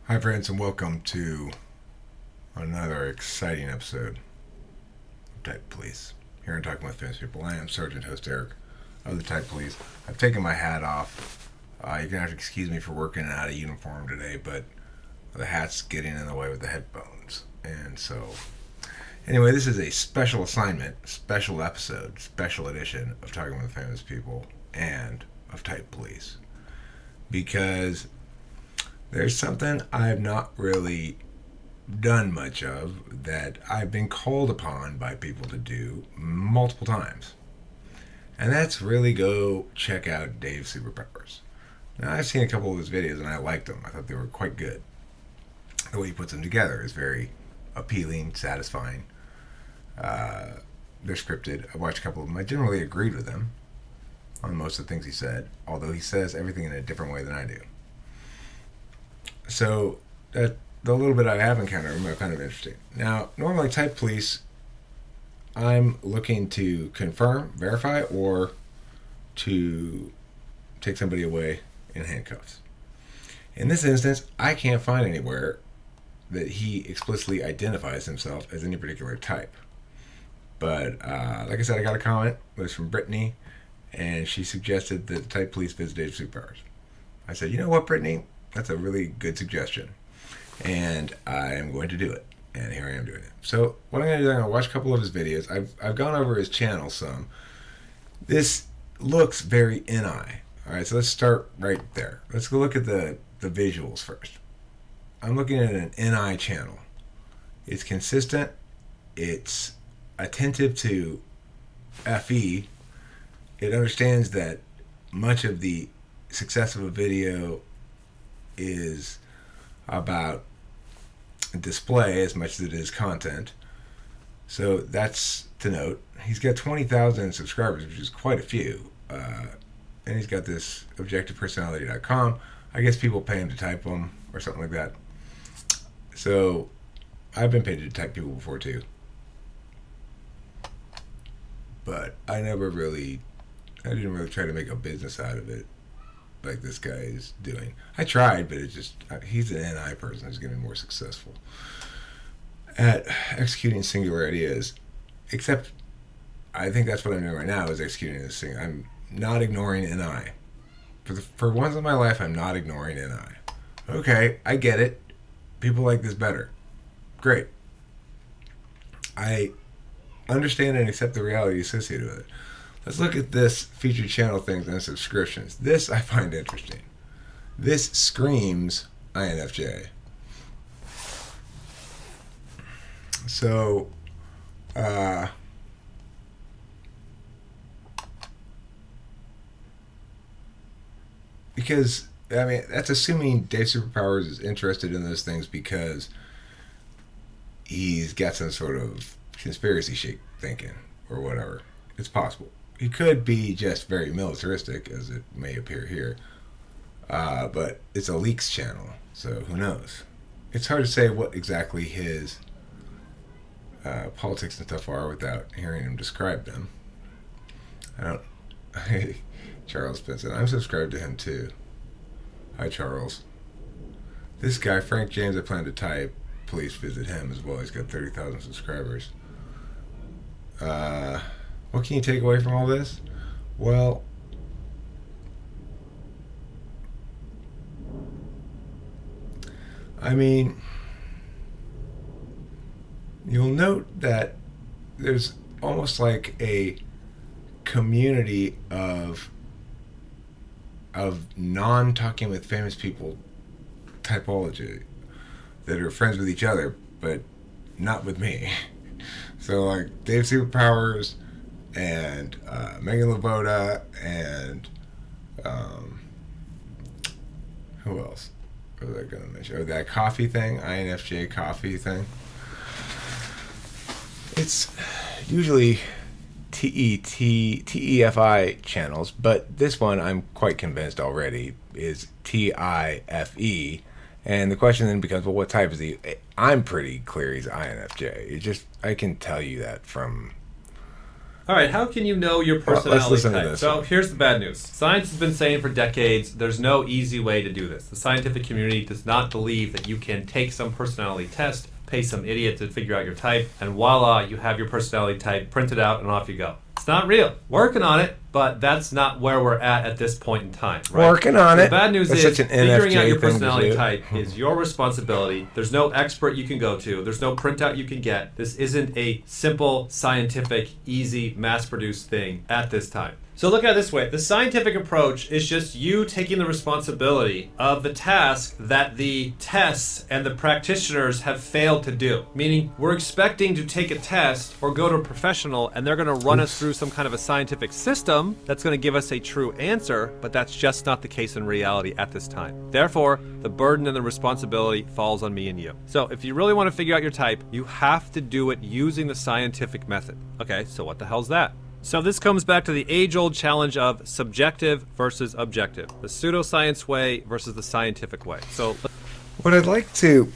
Hi, friends, and welcome to another exciting episode of Type Police. Here in Talking with Famous People, I am Sergeant Host Eric of the Type Police. I've taken my hat off. You're going to have to excuse me for working out of uniform today, but the hat's getting in the way with the headphones. And so, anyway, this is a special assignment, special episode, special edition of Talking with Famous People and of Type Police. Because there's something I've not really done much of that I've been called upon by people to do multiple times. And that's really go check out DaveSuperPowers. Now, I've seen a couple of his videos and I liked them. I thought they were quite good. The way he puts them together is very appealing, satisfying. They're scripted. I watched a couple of them. I generally agreed with him on most of the things he said, although he says everything in a different way than I do. So the little bit I have encountered are kind of interesting. Now, normally Type Police, I'm looking to confirm, verify, or to take somebody away in handcuffs. In this instance, I can't find anywhere that he explicitly identifies himself as any particular type. But like I said, I got a comment. It was from Brittany, and she suggested that the Type Police visit DaveSuperPowers. I said, you know what, Brittany? That's a really good suggestion. And I am going to do it. And here I am doing it. So what I'm going to do is I'm going to watch a couple of his videos. I've gone over his channel some. This looks very NI. Alright, so let's start right there. Let's go look at the visuals first. I'm looking at an NI channel. It's consistent. It's attentive to FE. It understands that much of the success of a video is about display as much as it is content. So that's to note. He's got 20,000 subscribers, which is quite a few. And he's got this objectivepersonality.com. I guess people pay him to type them or something like that. So I've been paid to type people before too. But I didn't really try to make a business out of it like this guy is doing. I tried, but he's an NI person who's getting more successful at executing singular ideas. Except, I think that's what I'm doing right now, is executing this thing. I'm not ignoring NI. For once in my life, I'm not ignoring NI. Okay, I get it. People like this better. Great. I understand and accept the reality associated with it. Let's look at this featured channel things and subscriptions. This I find interesting. This screams INFJ. So, because, I mean, that's assuming DaveSuperPowers is interested in those things because he's got some sort of conspiracy shit thinking or whatever. It's possible. He could be just very militaristic, as it may appear here. But it's a leaks channel, so who knows? It's hard to say what exactly his politics and stuff are without hearing him describe them. I don't... Hey, Charles Benson. I'm subscribed to him too. Hi, Charles. This guy, Frank James, I plan to type. Please visit him as well. He's got 30,000 subscribers. What can you take away from all this? Well, I mean, you'll note that there's almost like a community of non-talking with famous people typology that are friends with each other, but not with me. So like DaveSuperPowers and Megan Laboda and who else was I going to mention? Oh, that coffee thing, INFJ coffee thing. It's usually TEFI channels, but this one I'm quite convinced already is TIFE. And the question then becomes, well, what type is he? I'm pretty clear he's INFJ. I can tell you that from All right, how can you know your personality let's listen type? to this. So here's the bad news. Science has been saying for decades there's no easy way to do this. The scientific community does not believe that you can take some personality test, pay some idiot to figure out your type, and voila, you have your personality type printed out and off you go. It's not real. Working on it, but that's not where we're at this point in time. Right? Working on it. The bad news That's is such an figuring out NFJ your thing to personality do. type is your responsibility. There's no expert you can go to. There's no printout you can get. This isn't a simple, scientific, easy, mass-produced thing at this time. So look at it this way. The scientific approach is just you taking the responsibility of the task that the tests and the practitioners have failed to do. Meaning, we're expecting to take a test or go to a professional and they're going to run us through some kind of a scientific system that's going to give us a true answer, but that's just not the case in reality at this time. Therefore, the burden and the responsibility falls on me and you. So if you really want to figure out your type, you have to do it using the scientific method. Okay, so what the hell's that? So this comes back to the age-old challenge of subjective versus objective, the pseudoscience way versus the scientific way. So What I'd like to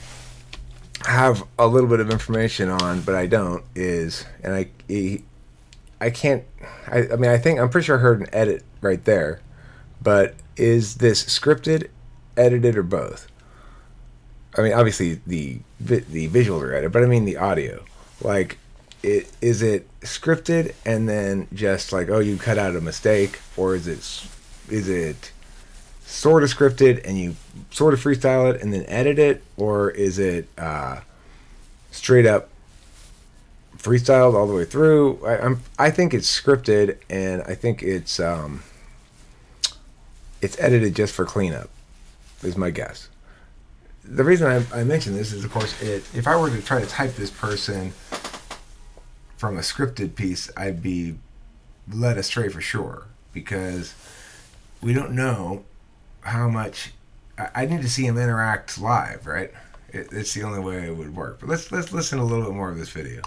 have a little bit of information on, but I don't, is, and I can't, I mean, I'm pretty sure I heard an edit right there, but is this scripted, edited, or both? I mean, obviously the visuals are edited, but I mean the audio. Like, is it scripted and then just like, oh, you cut out a mistake, or is it sort of scripted and you sort of freestyle it and then edit it, or is it straight up freestyled all the way through? I think it's scripted, and I think it's edited just for cleanup, is my guess. The reason I mention this is, of course, if I were to try to type this person from a scripted piece, I'd be led astray for sure, because we don't know how much. I need to see him interact live, right? It's the only way it would work. But let's listen to a little bit more of this video.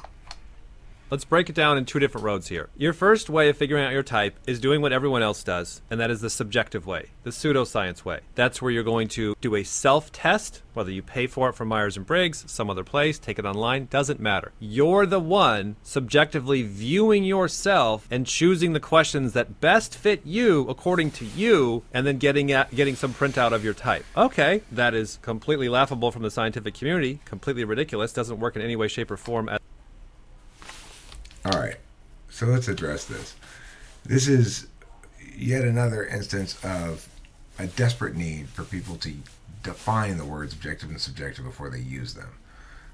let's break it down in two different roads here. Your first way of figuring out your type is doing what everyone else does, and that is the subjective way, the pseudoscience way. That's where you're going to do a self-test, whether you pay for it from Myers-Briggs, some other place, take it online, doesn't matter. You're the one subjectively viewing yourself and choosing the questions that best fit you according to you, and then getting some printout of your type. Okay, that is completely laughable from the scientific community, completely ridiculous, doesn't work in any way, shape, or form. All right, so let's address this. This is yet another instance of a desperate need for people to define the words objective and subjective before they use them.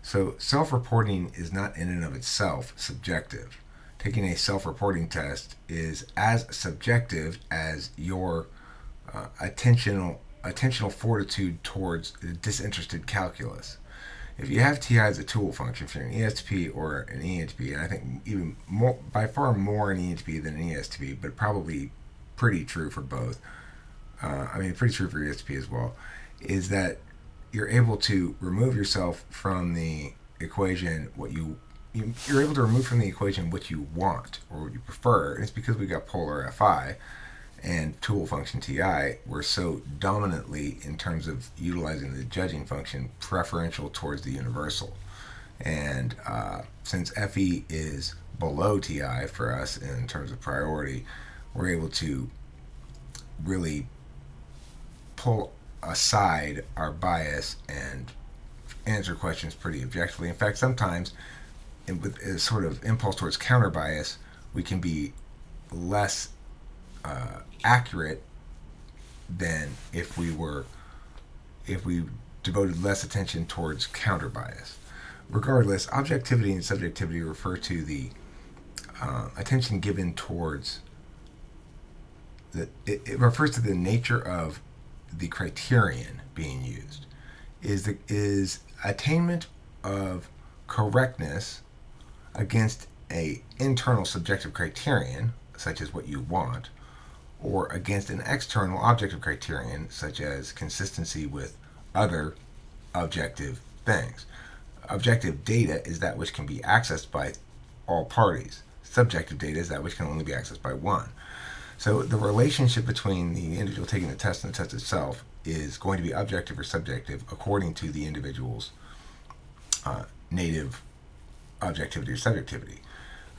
So self-reporting is not in and of itself subjective. Taking a self-reporting test is as subjective as your attentional fortitude towards disinterested calculus. If you have TI as a tool function for an ESTP or an ENTP, and I think even more, by far more an ENTP than an ESTP, but probably pretty true for both. Pretty true for ESTP as well, is that you're able to remove yourself from the equation you're able to remove from the equation what you want or what you prefer. And it's because we got polar FI and tool function TI, we're so dominantly, in terms of utilizing the judging function, preferential towards the universal. And since FE is below TI for us in terms of priority, we're able to really pull aside our bias and answer questions pretty objectively. In fact, sometimes with a sort of impulse towards counter bias, we can be less accurate than if we devoted less attention towards counter bias. Regardless, objectivity and subjectivity refer to the attention given towards it refers to the nature of the criterion being used. Is attainment of correctness against a internal subjective criterion, such as what you want, or against an external objective criterion, such as consistency with other objective things. Objective data is that which can be accessed by all parties. Subjective data is that which can only be accessed by one. So the relationship between the individual taking the test and the test itself is going to be objective or subjective according to the individual's native objectivity or subjectivity.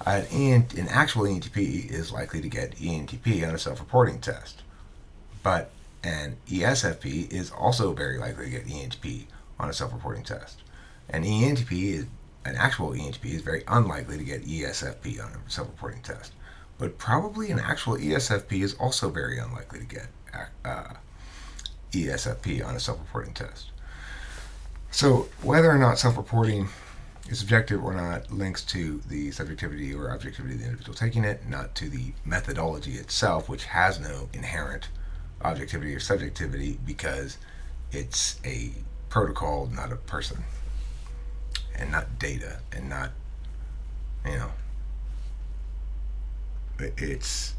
An actual ENTP is likely to get ENTP on a self-reporting test, but an ESFP is also very likely to get ENTP on a self-reporting test. An actual ENTP is very unlikely to get ESFP on a self-reporting test, but probably an actual ESFP is also very unlikely to get ESFP on a self-reporting test. So whether or not self-reporting is subjective or not links to the subjectivity or objectivity of the individual taking it, not to the methodology itself, which has no inherent objectivity or subjectivity because it's a protocol, not a person, and not data, and not, it's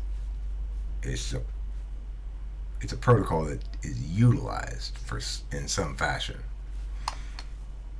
a protocol that is utilized in some fashion.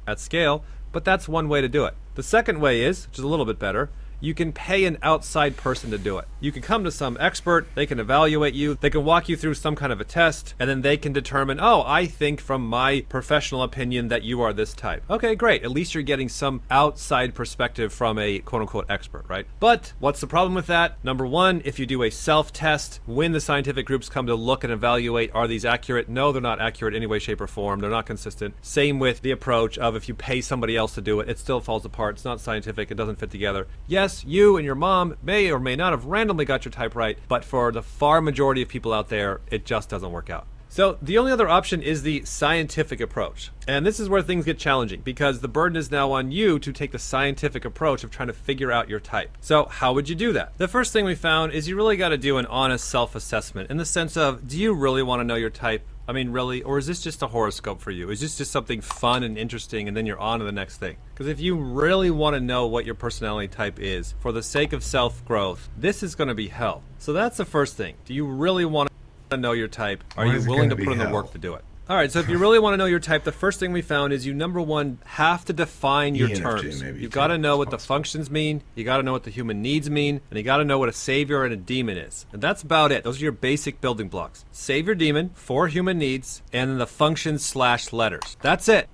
At scale, but that's one way to do it. The second way is, which is a little bit better, you can pay an outside person to do it. You can come to some expert, they can evaluate you, they can walk you through some kind of a test, and then they can determine, oh, I think from my professional opinion that you are this type. Okay, great. At least you're getting some outside perspective from a quote-unquote expert, right? But what's the problem with that? Number one, if you do a self-test, when the scientific groups come to look and evaluate, are these accurate? No, they're not accurate in any way, shape, or form. They're not consistent. Same with the approach of if you pay somebody else to do it, it still falls apart. It's not scientific. It doesn't fit together. Yes, you and your mom may or may not have randomly got your type right, but for the far majority of people out there, it just doesn't work out. So the only other option is the scientific approach. And this is where things get challenging because the burden is now on you to take the scientific approach of trying to figure out your type. So how would you do that? The first thing we found is you really got to do an honest self-assessment in the sense of, do you really want to know your type? I mean, really? Or is this just a horoscope for you? Is this just something fun and interesting and then you're on to the next thing? Because if you really want to know what your personality type is, for the sake of self-growth, this is going to be hell. So that's the first thing. Do you really want to know your type? Are you willing to put in the work to do it? All right, so if you really want to know your type, the first thing we found is you, number one, have to define your terms. You've got to know what the functions mean, you got to know what the human needs mean, and you got to know what a savior and a demon is. And that's about it. Those are your basic building blocks. Savior, demon, 4 human needs, and then the functions / letters. That's it.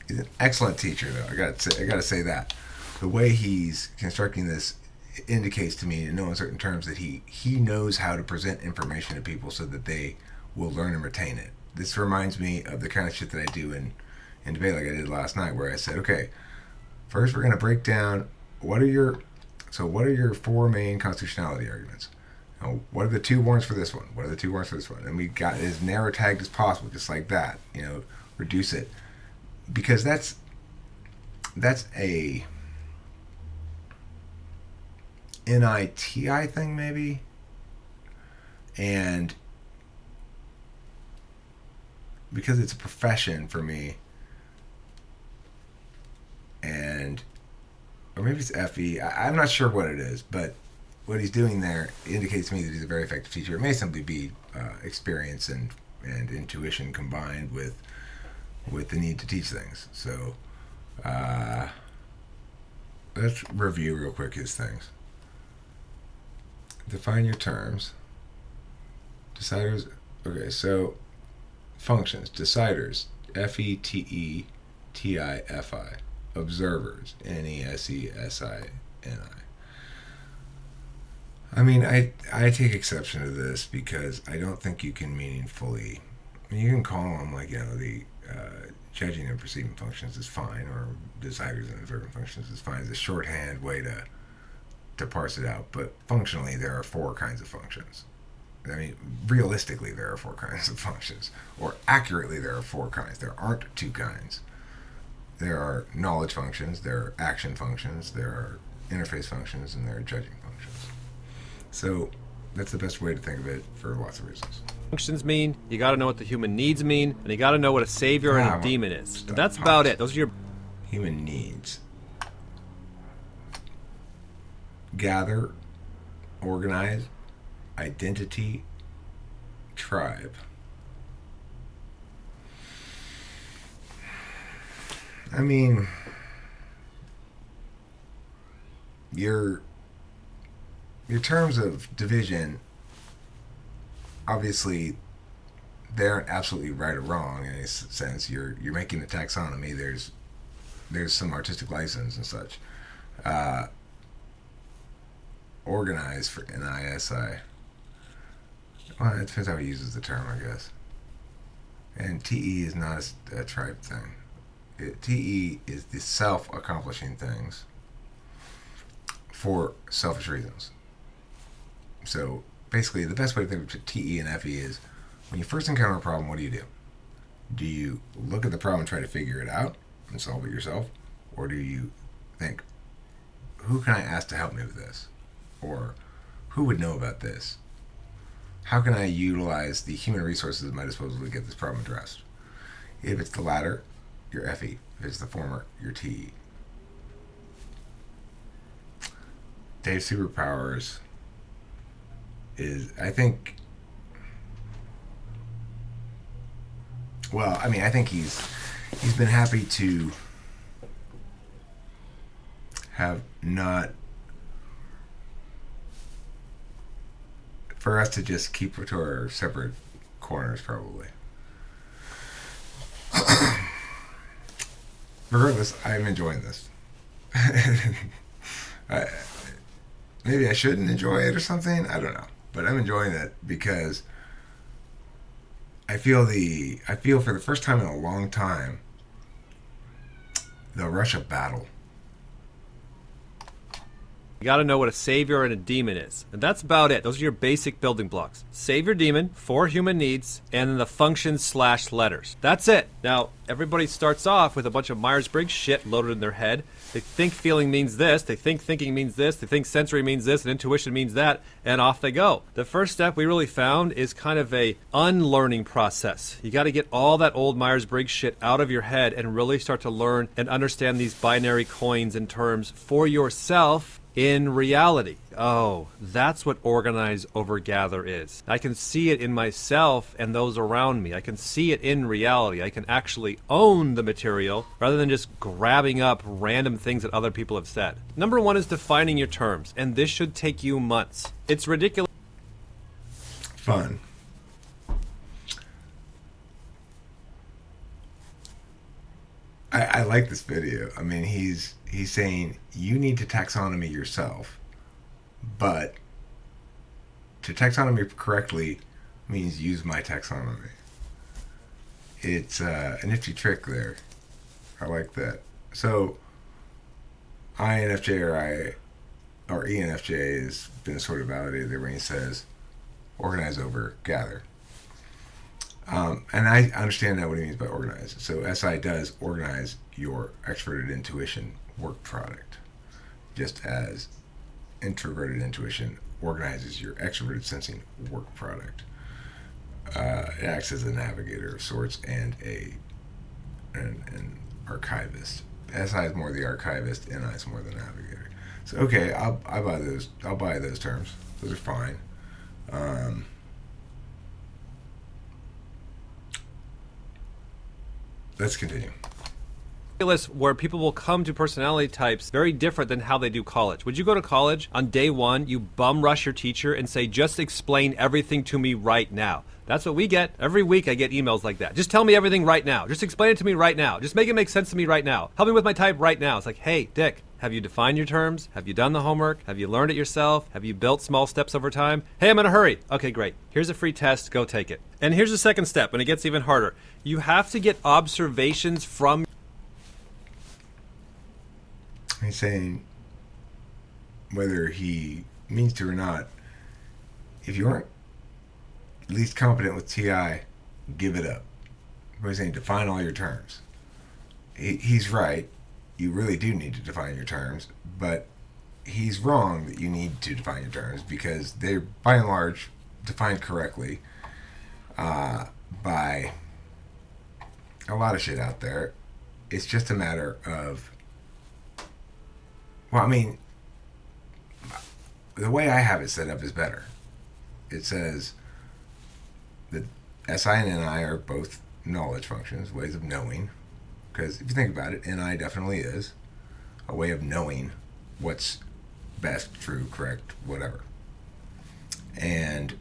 He's an excellent teacher, though. I got to say that. The way he's constructing this indicates to me, in no uncertain terms, that he knows how to present information to people so that they will learn and retain it. This reminds me of the kind of shit that I do in debate, like I did last night, where I said, okay, first we're going to break down what are your 4 main constitutionality arguments. Now, what are the 2 warrants for this one? What are the 2 warrants for this one? And we got it as narrow tagged as possible, just like that. Reduce it, because that's a NITI thing maybe, and because it's a profession for me, or maybe it's FE, I'm not sure what it is, but what he's doing there indicates to me that he's a very effective teacher. It may simply be experience and intuition combined with the need to teach things. So let's review real quick his things. Define your terms. Deciders. Okay, so functions. Deciders. FETETIFI. Observers. NESESINI. I mean, I take exception to this because I don't think you can meaningfully. You can call them the judging and perceiving functions is fine, or deciders and observing functions is fine. It's a shorthand way to parse it out, but functionally there are 4 kinds of functions. I mean, realistically there are 4 kinds of functions, or accurately there are 4 kinds. There aren't 2 kinds. There are knowledge functions, there are action functions, there are interface functions, and there are judging functions. So that's the best way to think of it for lots of reasons. Functions mean, you got to know what the human needs mean, and you got to know what a savior and a demon is. And that's about it. Those are your human needs. Gather, organize, identity, tribe. I mean, your terms of division, obviously, they aren't absolutely right or wrong in a sense. You're making the taxonomy. There's some artistic license and such. organize for NISI. Well, it depends how he uses the term, I guess. And TE is not a tribe thing. TE is the self-accomplishing things for selfish reasons. So basically, the best way to think of TE and FE is when you first encounter a problem, what do you do? Do you look at the problem and try to figure it out and solve it yourself? Or do you think, who can I ask to help me with this? Or who would know about this? How can I utilize the human resources at my disposal to get this problem addressed? If it's the latter, you're FE. If it's the former, you're TE. DaveSuperPowers is, I think, well, I mean, I think he's been happy to have not, for us to just keep to our separate corners, probably. Regardless, I'm enjoying this. Maybe I shouldn't enjoy it or something. I don't know, but I'm enjoying it because I feel for the first time in a long time the rush of battle. You got to know what a savior and a demon is. And that's about it. Those are your basic building blocks. Savior, demon, 4 human needs, and then the functions/letters. That's it. Now, everybody starts off with a bunch of Myers-Briggs shit loaded in their head. They think feeling means this, they think thinking means this, they think sensory means this, and intuition means that, and off they go. The first step we really found is kind of a unlearning process. You got to get all that old Myers-Briggs shit out of your head and really start to learn and understand these binary coins and terms for yourself in reality. Oh, that's what organize over gather is. I can see it in myself and those around me. I can see it in reality. I can actually own the material rather than just grabbing up random things that other people have said. Number 1 is defining your terms, and this should take you months. It's ridiculous. Fun. I like this video. I mean, he's saying you need to taxonomy yourself, but to taxonomy correctly means use my taxonomy. It's a nifty trick there. I like that. So INFJ or ENFJ has been sort of validated there when he says organize over gather. And I understand now what he means by organize. So SI does organize your extroverted intuition work product, just as introverted intuition organizes your extroverted sensing work product. It acts as a navigator of sorts and an archivist. SI is more the archivist, NI is more the navigator. So okay, I'll buy those. I'll buy those terms. Those are fine. Let's continue. Where people will come to personality types very different than how they do college. Would you go to college on day 1, you bum rush your teacher and say, just explain everything to me right now? That's what we get. Every week I get emails like that. Just tell me everything right now. Just explain it to me right now. Just make it make sense to me right now. Help me with my type right now. It's like, hey, Dick, have you defined your terms? Have you done the homework? Have you learned it yourself? Have you built small steps over time? Hey, I'm in a hurry. Okay, great. Here's a free test. Go take it. And here's the second step, and it gets even harder. You have to get observations from. He's saying, whether he means to or not, if you aren't at least competent with TI, give it up. He's saying define all your terms. He's right. You really do need to define your terms, but he's wrong that you need to define your terms because they're, by and large, defined correctly by a lot of shit out there. It's just a matter of, well, I mean, the way I have it set up is better. It says that SI and NI are both knowledge functions, ways of knowing. Because if you think about it, NI definitely is a way of knowing what's best, true, correct, whatever. And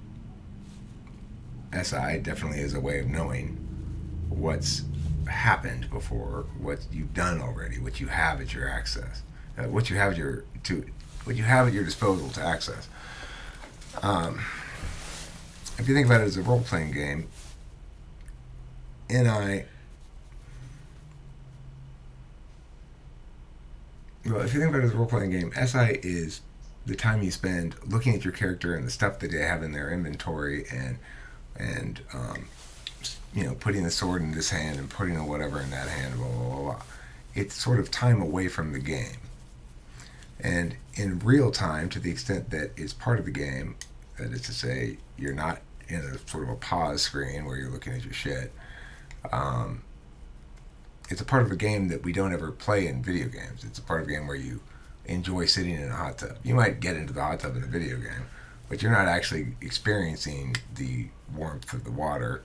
SI definitely is a way of knowing what's happened before, what you've done already, what you have at your access. What you have at your what you have at your disposal to access. If you think about it as a role-playing game, if you think about it as a role-playing game, SI is the time you spend looking at your character and the stuff that they have in their inventory, and putting the sword in this hand and putting a whatever in that hand, blah, blah, blah, blah. It's sort of time away from the game. And in real time, to the extent that it's part of the game, that is to say, you're not in a sort of a pause screen where you're looking at your shit, it's a part of the game that we don't ever play in video games. It's a part of the game where you enjoy sitting in a hot tub. You might get into the hot tub in a video game, but you're not actually experiencing the warmth of the water.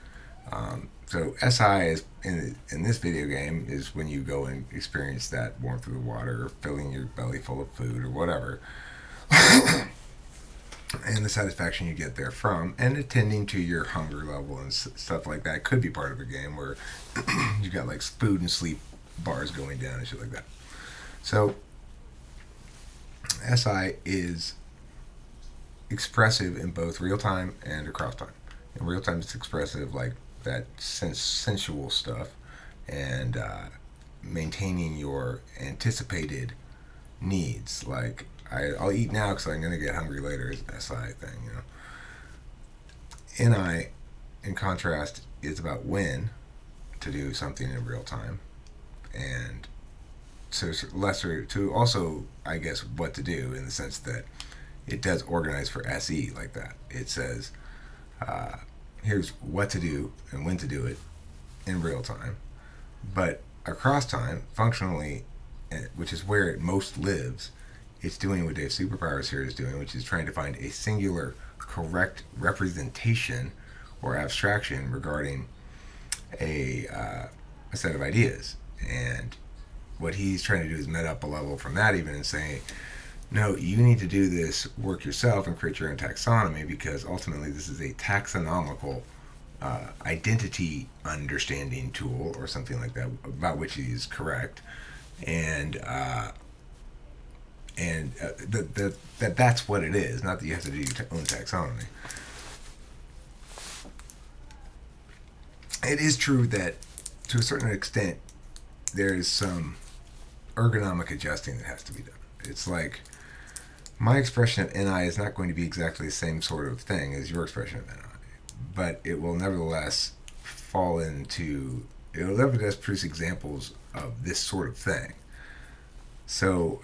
So SI is in this video game is when you go and experience that warmth of the water, or filling your belly full of food, or whatever, and the satisfaction you get there from, and attending to your hunger level and stuff like that could be part of a game where you got like food and sleep bars going down and shit like that. So SI is expressive in both real time and across time. In real time, it's expressive like that sensual stuff, and maintaining your anticipated needs. Like, I'll eat now because I'm going to get hungry later is an SI thing, NI, in contrast, is about when to do something in real time, and so lesser to also, I guess, what to do, in the sense that it does organize for SE like that. It says, here's what to do and when to do it in real time. But across time, functionally, which is where it most lives, it's doing what DaveSuperPowers here is doing, which is trying to find a singular, correct representation or abstraction regarding a set of ideas. And what he's trying to do is met up a level from that even, and saying, no, you need to do this work yourself and create your own taxonomy, because ultimately this is a taxonomical identity understanding tool or something like that, about which he is correct, and that's what it is. Not that you have to do your own taxonomy. It is true that to a certain extent there is some ergonomic adjusting that has to be done. It's like, my expression of NI is not going to be exactly the same sort of thing as your expression of NI, but it will nevertheless produce examples of this sort of thing. So,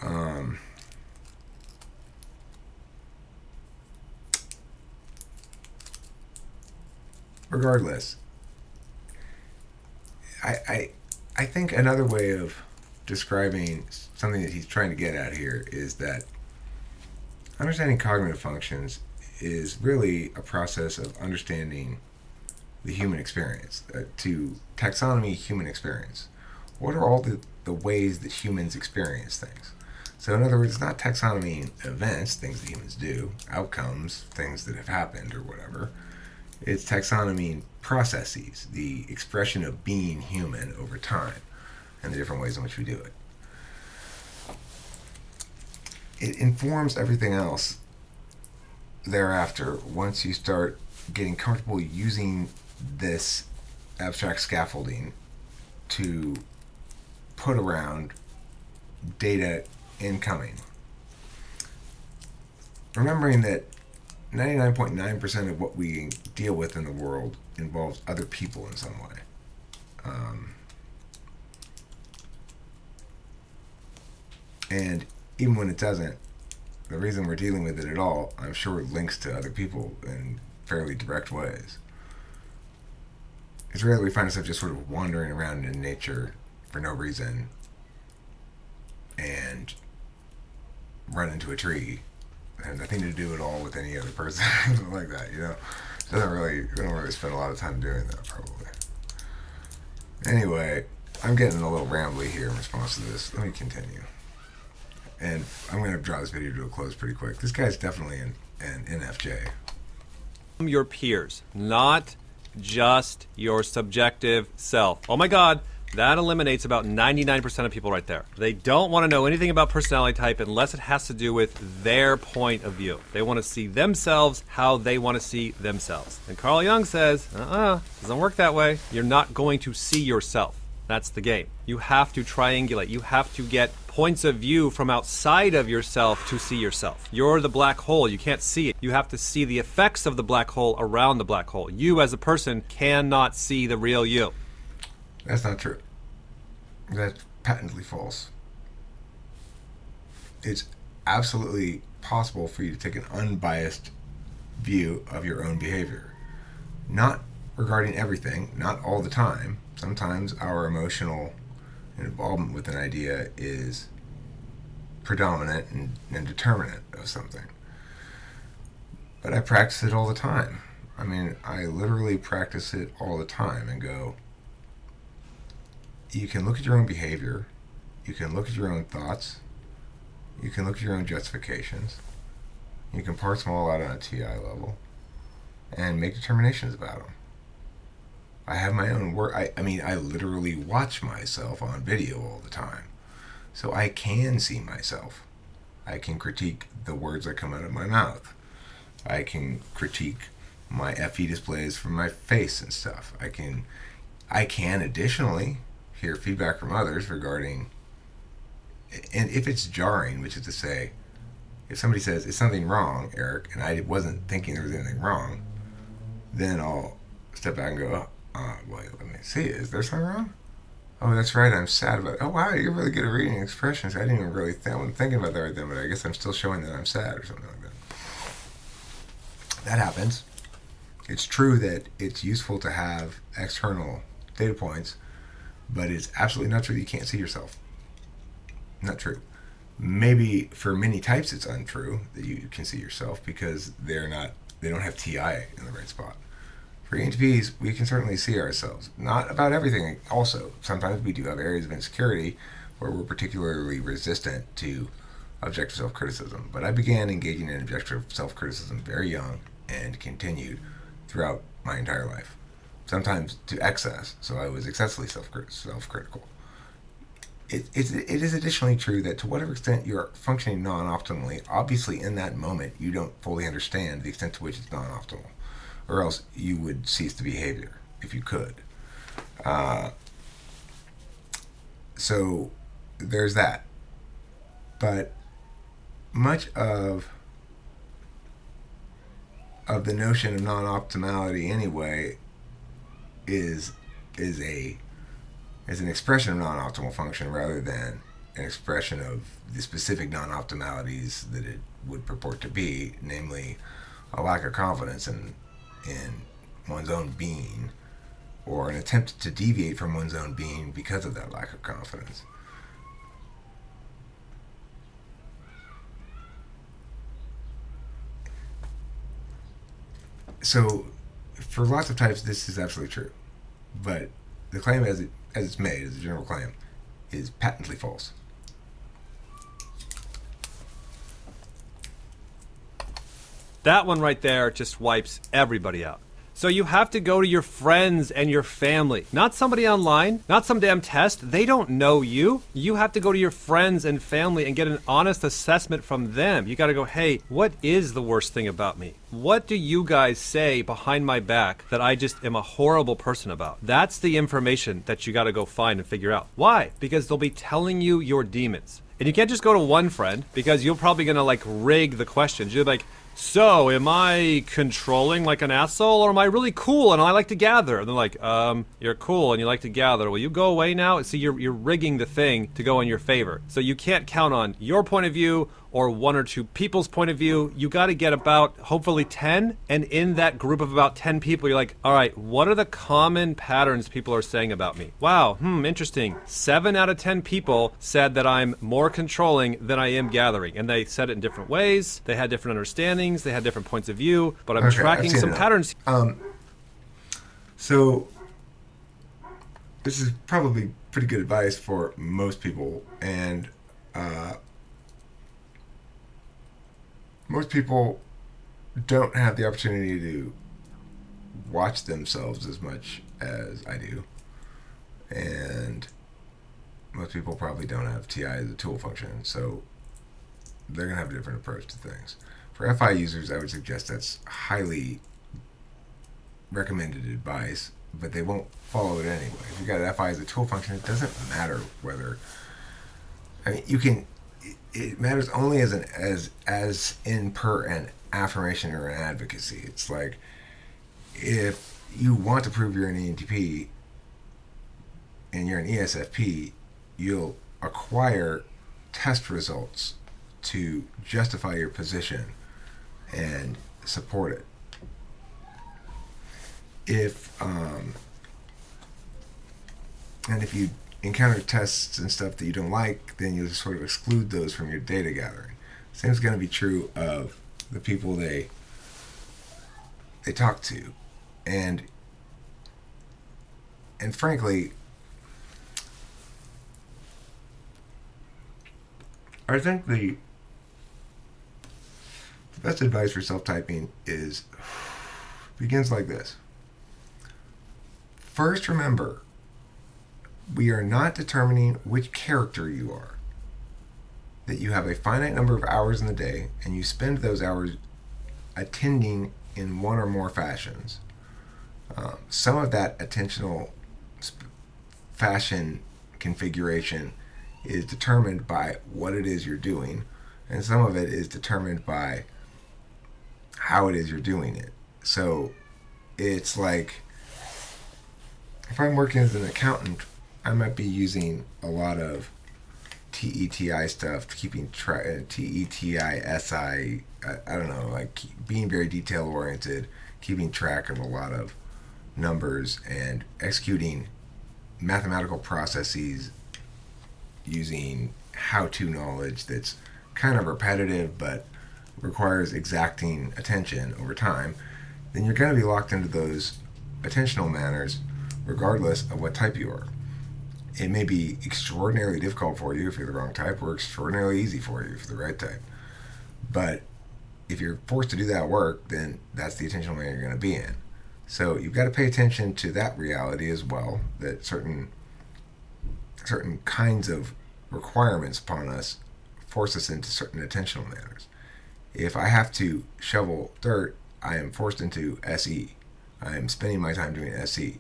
regardless, I think another way of describing something that he's trying to get at here is that understanding cognitive functions is really a process of understanding the human experience, to taxonomy human experience. What are all the ways that humans experience things? So in other words, it's not taxonomy events, things that humans do, outcomes, things that have happened or whatever. It's taxonomy processes, the expression of being human over time, and the different ways in which we do it. It informs everything else thereafter once you start getting comfortable using this abstract scaffolding to put around data incoming. Remembering that 99.9% of what we deal with in the world involves other people in some way. And even when it doesn't, the reason we're dealing with it at all, I'm sure, links to other people in fairly direct ways. It's rare that we find ourselves just sort of wandering around in nature for no reason and run into a tree and have nothing to do at all with any other person, something like that, we don't really spend a lot of time doing that, probably. Anyway, I'm getting a little rambly here in response to this. Let me continue. And I'm going to draw this video to a close pretty quick. This guy's definitely an NFJ. Your peers, not just your subjective self. Oh my God, That eliminates about 99% of people right there. They don't want to know anything about personality type unless it has to do with their point of view. They want to see themselves how they want to see themselves. And Carl Jung says, doesn't work that way. You're not going to see yourself. That's the game. You have to triangulate. You have to get points of view from outside of yourself to see yourself. You're the black hole. You can't see it. You have to see the effects of the black hole around the black hole. You as a person cannot see the real you. That's not true. That's patently false. It's absolutely possible for you to take an unbiased view of your own behavior. Not regarding everything, not all the time. Sometimes our emotional involvement with an idea is predominant and determinant of something. But I practice it all the time. I mean, I literally practice it all the time and go, you can look at your own behavior, you can look at your own thoughts, you can look at your own justifications, you can parse them all out on a TI level, and make determinations about them. I have my own work. I mean, I literally watch myself on video all the time. So I can see myself. I can critique the words that come out of my mouth. I can critique my FE displays from my face and stuff. I can additionally hear feedback from others regarding, and if it's jarring, which is to say, if somebody says, is something wrong, Eric, and I wasn't thinking there was anything wrong, then I'll step back and go, wait, let me see, is there something wrong? Oh, that's right, I'm sad about it. Oh, wow, you're really good at reading expressions. I didn't even really I wasn't thinking about that right then, but I guess I'm still showing that I'm sad or something like that. That happens. It's true that it's useful to have external data points, but it's absolutely not true that you can't see yourself. Not true. Maybe for many types it's untrue that you can see yourself because they don't have TI in the right spot. For ENTPs, we can certainly see ourselves. Not about everything also. Sometimes we do have areas of insecurity where we're particularly resistant to objective self-criticism. But I began engaging in objective self-criticism very young and continued throughout my entire life. Sometimes to excess, so I was excessively self-critical. It is additionally true that to whatever extent you're functioning non-optimally, obviously in that moment you don't fully understand the extent to which it's non-optimal, or else you would cease the behavior if you could. So there's that. But much of the notion of non-optimality anyway is an expression of non-optimal function rather than an expression of the specific non-optimalities that it would purport to be, namely a lack of confidence in one's own being, or an attempt to deviate from one's own being because of that lack of confidence. So, for lots of types, this is absolutely true, but the claim as it's made, as a general claim, is patently false. That one right there just wipes everybody out. So you have to go to your friends and your family, not somebody online, not some damn test. They don't know you. You have to go to your friends and family and get an honest assessment from them. You got to go, hey, what is the worst thing about me? What do you guys say behind my back that I just am a horrible person about? That's the information that you got to go find and figure out. Why? Because they'll be telling you your demons. And you can't just go to one friend because you're probably going to like rig the questions. You're like, so am I controlling like an asshole, or am I really cool and I like to gather? And they're like, you're cool and you like to gather. Will you go away now? See, you're rigging the thing to go in your favor. So you can't count on your point of view or one or two people's point of view. You got to get about hopefully 10. And in that group of about 10 people, you're like, all right, what are the common patterns people are saying about me? Wow, interesting. 7 out of 10 people said that I'm more controlling than I am gathering. And they said it in different ways. They had different understandings. They had different points of view. But I'm tracking some patterns. So this is probably pretty good advice for most people. And most people don't have the opportunity to watch themselves as much as I do. And most people probably don't have TI as a tool function, so they're going to have a different approach to things. For FI users, I would suggest that's highly recommended advice, but they won't follow it anyway. If you've got FI as a tool function, it doesn't matter whether, I mean, you can, it matters only as in per an affirmation or an advocacy. It's like, if you want to prove you're an ENTP and you're an ESFP, you'll acquire test results to justify your position and support it. And if you encounter tests and stuff that you don't like, then you'll sort of exclude those from your data gathering. Same is going to be true of the people they talk to. And frankly, I think the best advice for self-typing begins like this. First, remember, we are not determining which character you are. That you have a finite number of hours in the day, and you spend those hours attending in one or more fashions. Some of that attentional fashion configuration is determined by what it is you're doing, and some of it is determined by how it is you're doing it. So it's like, if I'm working as an accountant, I might be using a lot of TETI stuff, keeping track, TETI, I don't know, like being very detail oriented, keeping track of a lot of numbers and executing mathematical processes using how-to knowledge that's kind of repetitive but requires exacting attention over time. Then you're going to be locked into those attentional manners regardless of what type you are. It may be extraordinarily difficult for you if you're the wrong type, or extraordinarily easy for you if you're the right type. But if you're forced to do that work, then that's the attentional manner you're going to be in. So you've got to pay attention to that reality as well, that certain kinds of requirements upon us force us into certain attentional manners. If I have to shovel dirt, I am forced into SE. I am spending my time doing SE.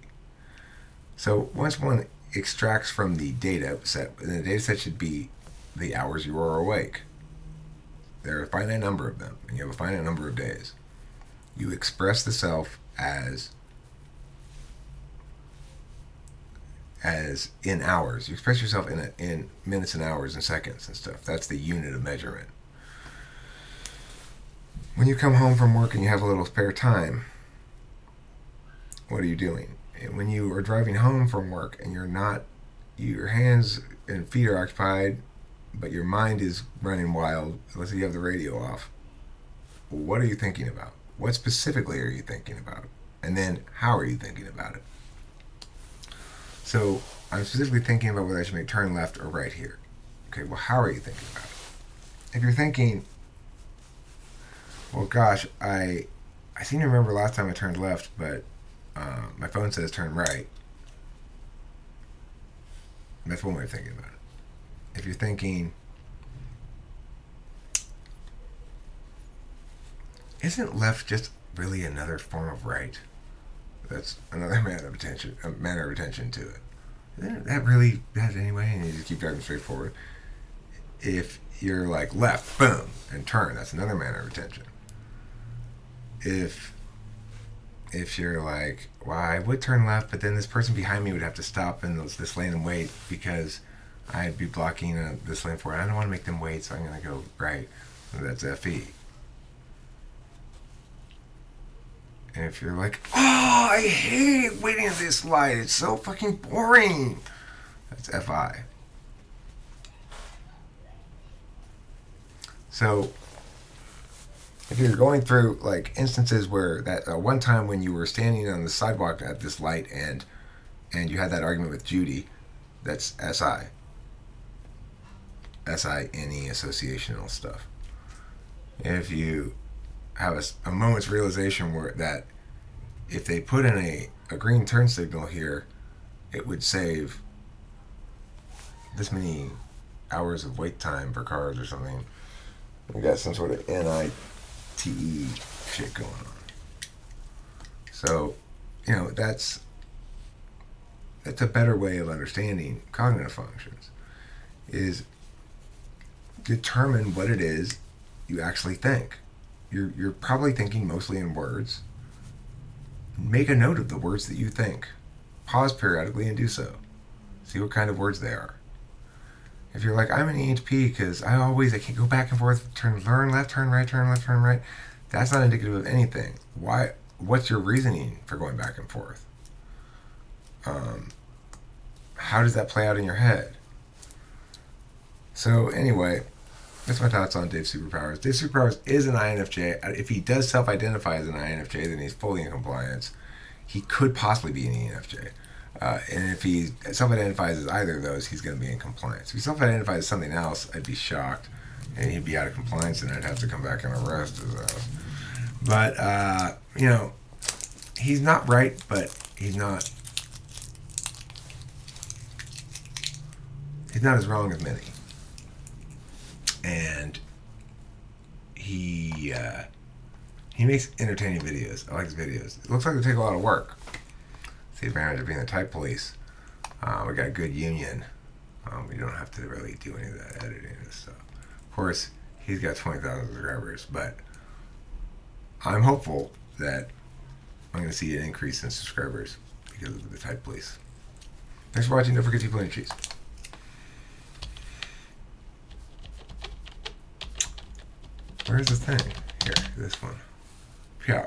So once one extracts from the data set, and the data set should be the hours you are awake. There are a finite number of them, and you have a finite number of days. You express the self as in hours. You express yourself in minutes and hours and seconds and stuff. That's the unit of measurement. When you come home from work and you have a little spare time, what are you doing? When you are driving home from work and your hands and feet are occupied, but your mind is running wild, let's say you have the radio off, what are you thinking about? What specifically are you thinking about? And then how are you thinking about it? So I'm specifically thinking about whether I should make turn left or right here. Okay, well, how are you thinking about it? If you're thinking, well, gosh, I seem to remember last time I turned left, but my phone says turn right. That's one way of thinking about it. If you're thinking, isn't left just really another form of right? That's another manner of attention to it. Isn't that really bad anyway? And you just keep driving straight forward. If you're like left, boom, and turn, that's another manner of attention. If you're like, well, I would turn left, but then this person behind me would have to stop in this lane and wait because I'd be blocking this lane for it. I don't want to make them wait, so I'm going to go right. And that's FE. And if you're like, oh, I hate waiting at this light. It's so fucking boring. That's FI. So if you're going through like instances where that one time when you were standing on the sidewalk at this light and you had that argument with Judy, that's SI. SINE, associational stuff. If you have a moment's realization where that if they put in a green turn signal here, it would save this many hours of wait time for cars or something. We got some sort of NITE shit going on. So, that's a better way of understanding cognitive functions, is determine what it is you actually think. You're probably thinking mostly in words. Make a note of the words that you think. Pause periodically and do so. See what kind of words they are. If you're like, I'm an EHP because I can go back and forth, turn left, turn right, turn left, turn right. That's not indicative of anything. Why? What's your reasoning for going back and forth? How does that play out in your head? So anyway, that's my thoughts on Dave Superpowers. Dave Superpowers is an INFJ. If he does self-identify as an INFJ, then he's fully in compliance. He could possibly be an ENFJ. And if he self-identifies as either of those, he's going to be in compliance. If he self-identifies as something else, I'd be shocked. And he'd be out of compliance, and I'd have to come back and arrest his ass. But, he's not right, but he's not as wrong as many. And he makes entertaining videos. I like his videos. It looks like they take a lot of work. It's the advantage of being the type police. We got a good union. We don't have to really do any of that editing and stuff. Of course, he's got 20,000 subscribers, but I'm hopeful that I'm going to see an increase in subscribers because of the type police. Thanks for watching. Don't forget to keep playing cheese. Where's the thing? Here, this one. Pew.